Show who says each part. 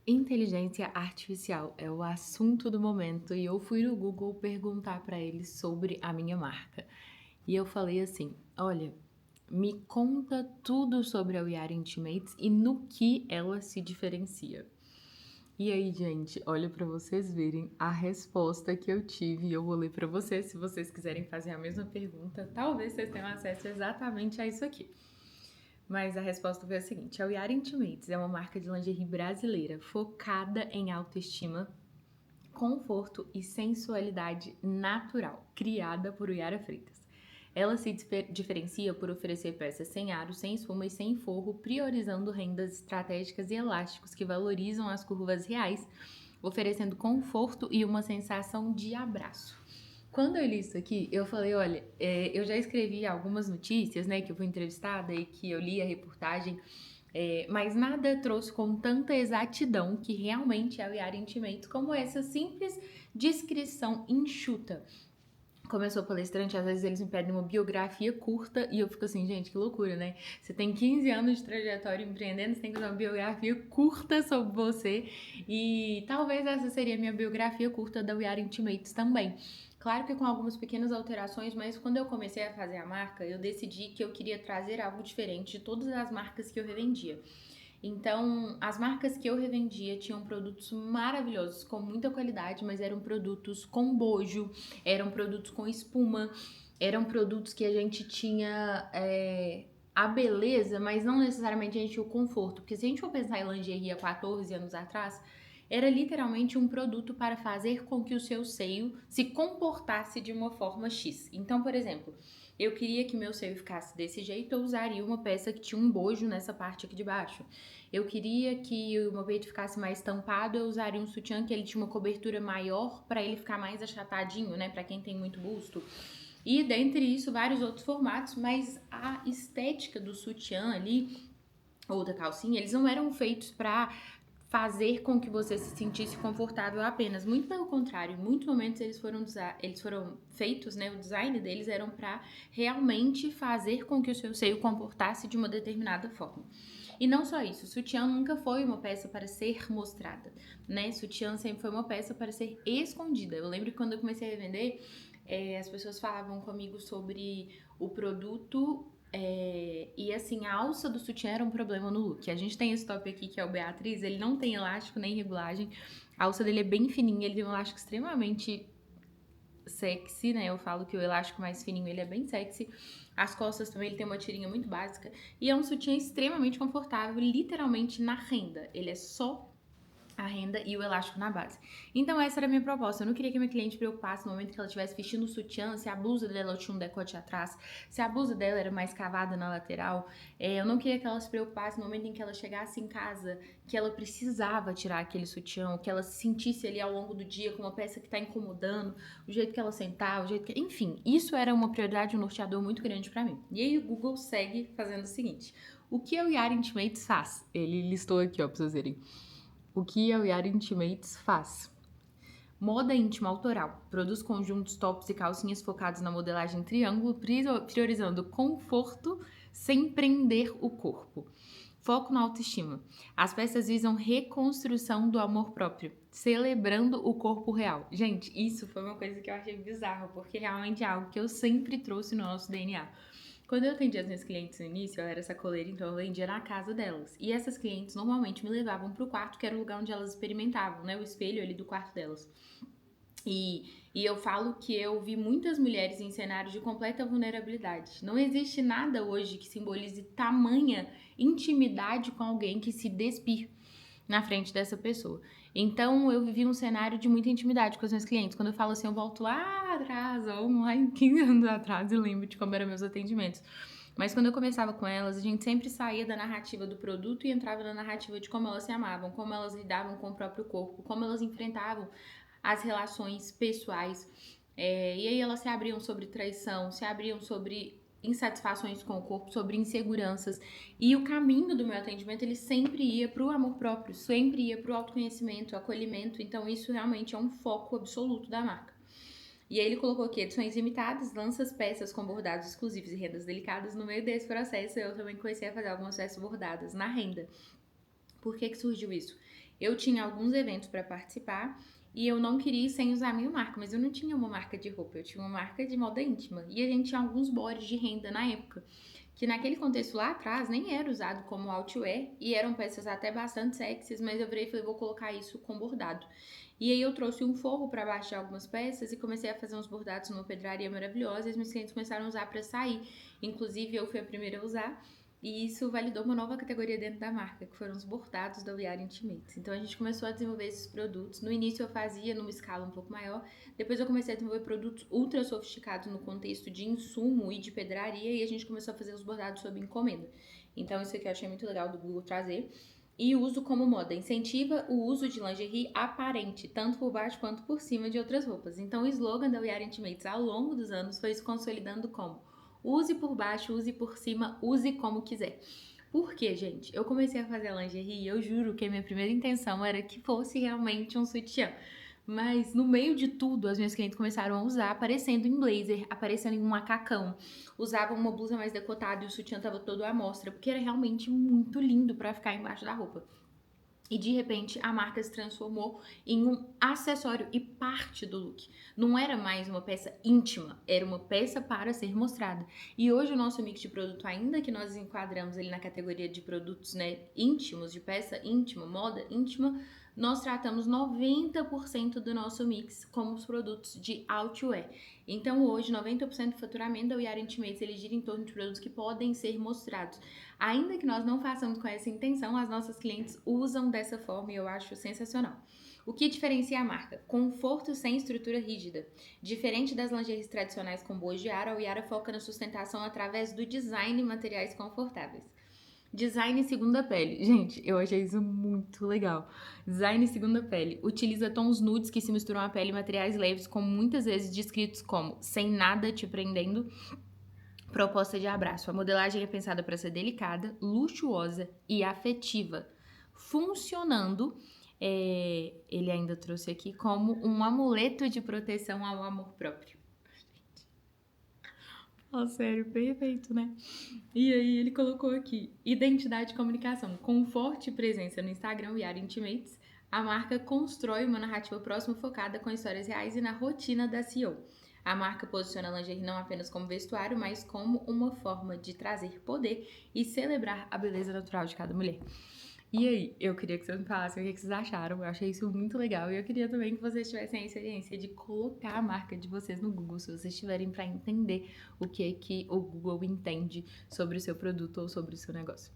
Speaker 1: Inteligência artificial é o assunto do momento e eu fui no Google perguntar para eles sobre a minha marca. E eu falei assim: olha, me conta tudo sobre a We Are Intimates e no que ela se diferencia. E aí, gente, olha para vocês verem a resposta que eu tive e eu vou ler para vocês. Se vocês quiserem fazer a mesma pergunta, talvez vocês tenham acesso exatamente a isso aqui. Mas a resposta foi a seguinte: a We Are Intimates é uma marca de lingerie brasileira focada em autoestima, conforto e sensualidade natural, criada por Yara Freitas. Ela se diferencia por oferecer peças sem aro, sem espuma e sem forro, priorizando rendas estratégicas e elásticos que valorizam as curvas reais, oferecendo conforto e uma sensação de abraço. Quando eu li isso aqui, eu falei, olha, eu já escrevi algumas notícias, né, que eu fui entrevistada e que eu li a reportagem, mas nada trouxe com tanta exatidão que realmente é o Yara Intimates como essa simples descrição enxuta. Como eu sou palestrante, às vezes eles me pedem uma biografia curta e eu fico assim, gente, que loucura, né? Você tem 15 anos de trajetória empreendendo, você tem que fazer uma biografia curta sobre você e talvez essa seria a minha biografia curta da We Are Intimates também. Claro que com algumas pequenas alterações, mas quando eu comecei a fazer a marca, eu decidi que eu queria trazer algo diferente de todas as marcas que eu revendia. Então, as marcas que eu revendia tinham produtos maravilhosos, com muita qualidade, mas eram produtos com bojo, eram produtos com espuma, eram produtos que a gente tinha a beleza, mas não necessariamente a gente tinha o conforto. Porque se a gente for pensar em lingerie há 14 anos atrás, era literalmente um produto para fazer com que o seu seio se comportasse de uma forma X. Então, por exemplo, eu queria que meu seio ficasse desse jeito, eu usaria uma peça que tinha um bojo nessa parte aqui de baixo. Eu queria que o meu peito ficasse mais tampado, eu usaria um sutiã que ele tinha uma cobertura maior para ele ficar mais achatadinho, né, para quem tem muito busto. E dentre isso, vários outros formatos, mas a estética do sutiã ali ou da calcinha, eles não eram feitos para fazer com que você se sentisse confortável apenas. Muito pelo contrário, em muitos momentos eles foram feitos, né? O design deles eram para realmente fazer com que o seu seio comportasse de uma determinada forma. E não só isso, o sutiã nunca foi uma peça para ser mostrada, né? Sutiã sempre foi uma peça para ser escondida. Eu lembro que quando eu comecei a revender, as pessoas falavam comigo sobre o produto e assim, a alça do sutiã era um problema no look. A gente tem esse top aqui que é o Beatriz, ele não tem elástico nem regulagem. A alça dele é bem fininha, ele tem um elástico extremamente sexy, né? Eu falo que o elástico mais fininho ele é bem sexy. As costas também ele tem uma tirinha muito básica e é um sutiã extremamente confortável, literalmente na renda. Ele é só a renda e o elástico na base. Então essa era a minha proposta. Eu não queria que a minha cliente preocupasse no momento que ela estivesse vestindo o sutiã, se a blusa dela tinha um decote atrás, se a blusa dela era mais cavada na lateral. Eu não queria que ela se preocupasse no momento em que ela chegasse em casa, que ela precisava tirar aquele sutiã, que ela se sentisse ali ao longo do dia com uma peça que está incomodando, o jeito que ela sentar, o jeito que... Enfim, isso era uma prioridade, um norteador muito grande para mim. E aí o Google segue fazendo o seguinte. O que a We Are Intimates faz? Ele listou aqui, ó, pra vocês verem. O que a We Are Intimates faz? Moda íntima autoral. Produz conjuntos, tops e calcinhas focados na modelagem triângulo, priorizando conforto sem prender o corpo. Foco na autoestima. As peças visam reconstrução do amor próprio, celebrando o corpo real. Gente, isso foi uma coisa que eu achei bizarra, porque realmente é algo que eu sempre trouxe no nosso DNA. Quando eu atendia as minhas clientes no início, eu era sacoleira, então eu vendia na casa delas. E essas clientes normalmente me levavam pro quarto, que era o lugar onde elas experimentavam, né? O espelho ali do quarto delas. E eu falo que eu vi muitas mulheres em cenários de completa vulnerabilidade. Não existe nada hoje que simbolize tamanha intimidade com alguém que se despir na frente dessa pessoa. Então, eu vivi um cenário de muita intimidade com os meus clientes. Quando eu falo assim, eu volto lá atrás, ou lá em 15 anos atrás, e lembro de como eram meus atendimentos. Mas quando eu começava com elas, a gente sempre saía da narrativa do produto e entrava na narrativa de como elas se amavam, como elas lidavam com o próprio corpo, como elas enfrentavam as relações pessoais. E aí elas se abriam sobre traição, se abriam sobre insatisfações com o corpo, sobre inseguranças. E o caminho do meu atendimento, ele sempre ia para o amor próprio, sempre ia para o autoconhecimento, acolhimento. Então isso realmente é um foco absoluto da marca. E aí ele colocou aqui edições limitadas, lança as peças com bordados exclusivos e rendas delicadas. No meio desse processo, eu também comecei a fazer algumas peças bordadas na renda. Por que que surgiu isso? Eu tinha alguns eventos para participar e eu não queria ir sem usar a minha marca, mas eu não tinha uma marca de roupa, eu tinha uma marca de moda íntima. E a gente tinha alguns bodes de renda na época, que naquele contexto lá atrás nem era usado como outwear e eram peças até bastante sexys, mas eu virei e falei, vou colocar isso com bordado. E aí eu trouxe um forro para baixo de algumas peças e comecei a fazer uns bordados numa pedraria maravilhosa e os meus clientes começaram a usar para sair. Inclusive eu fui a primeira a usar. E isso validou uma nova categoria dentro da marca, que foram os bordados da We Are Intimates. Então a gente começou a desenvolver esses produtos. No início eu fazia numa escala um pouco maior, depois eu comecei a desenvolver produtos ultra sofisticados no contexto de insumo e de pedraria, e a gente começou a fazer os bordados sob encomenda. Então isso aqui eu achei muito legal do Google trazer. E uso como moda. Incentiva o uso de lingerie aparente, tanto por baixo quanto por cima de outras roupas. Então o slogan da We Are Intimates ao longo dos anos foi se consolidando como: use por baixo, use por cima, use como quiser. Por quê, gente? Eu comecei a fazer lingerie e eu juro que a minha primeira intenção era que fosse realmente um sutiã. Mas no meio de tudo, as minhas clientes começaram a usar, aparecendo em blazer, aparecendo em um macacão. Usavam uma blusa mais decotada e o sutiã tava todo à mostra, porque era realmente muito lindo pra ficar embaixo da roupa. E de repente a marca se transformou em um acessório e parte do look. Não era mais uma peça íntima, era uma peça para ser mostrada. E hoje o nosso mix de produto, ainda que nós enquadramos ele na categoria de produtos, né, íntimos, de peça íntima, moda íntima, nós tratamos 90% do nosso mix como os produtos de outwear. Então hoje 90% do faturamento da We Are Intimates ele gira em torno de produtos que podem ser mostrados. Ainda que nós não façamos com essa intenção, as nossas clientes usam dessa forma e eu acho sensacional. O que diferencia a marca? Conforto sem estrutura rígida. Diferente das lingeries tradicionais com boas de ar, a Yara foca na sustentação através do design e materiais confortáveis. Design segunda pele. Gente, eu achei isso muito legal. Design segunda pele. Utiliza tons nudes que se misturam à pele e materiais leves, com muitas vezes descritos como sem nada te prendendo. Proposta de abraço. A modelagem é pensada para ser delicada, luxuosa e afetiva, funcionando, ele ainda trouxe aqui, como um amuleto de proteção ao amor próprio. Oh, sério, perfeito, né? E aí ele colocou aqui, identidade e comunicação. Com forte presença no Instagram Yara Intimates, a marca constrói uma narrativa próxima focada com histórias reais e na rotina da CEO. A marca posiciona a lingerie não apenas como vestuário, mas como uma forma de trazer poder e celebrar a beleza natural de cada mulher. E aí, eu queria que vocês me falassem o que vocês acharam. Eu achei isso muito legal. E eu queria também que vocês tivessem a experiência de colocar a marca de vocês no Google, se vocês tiverem para entender o que o Google entende sobre o seu produto ou sobre o seu negócio.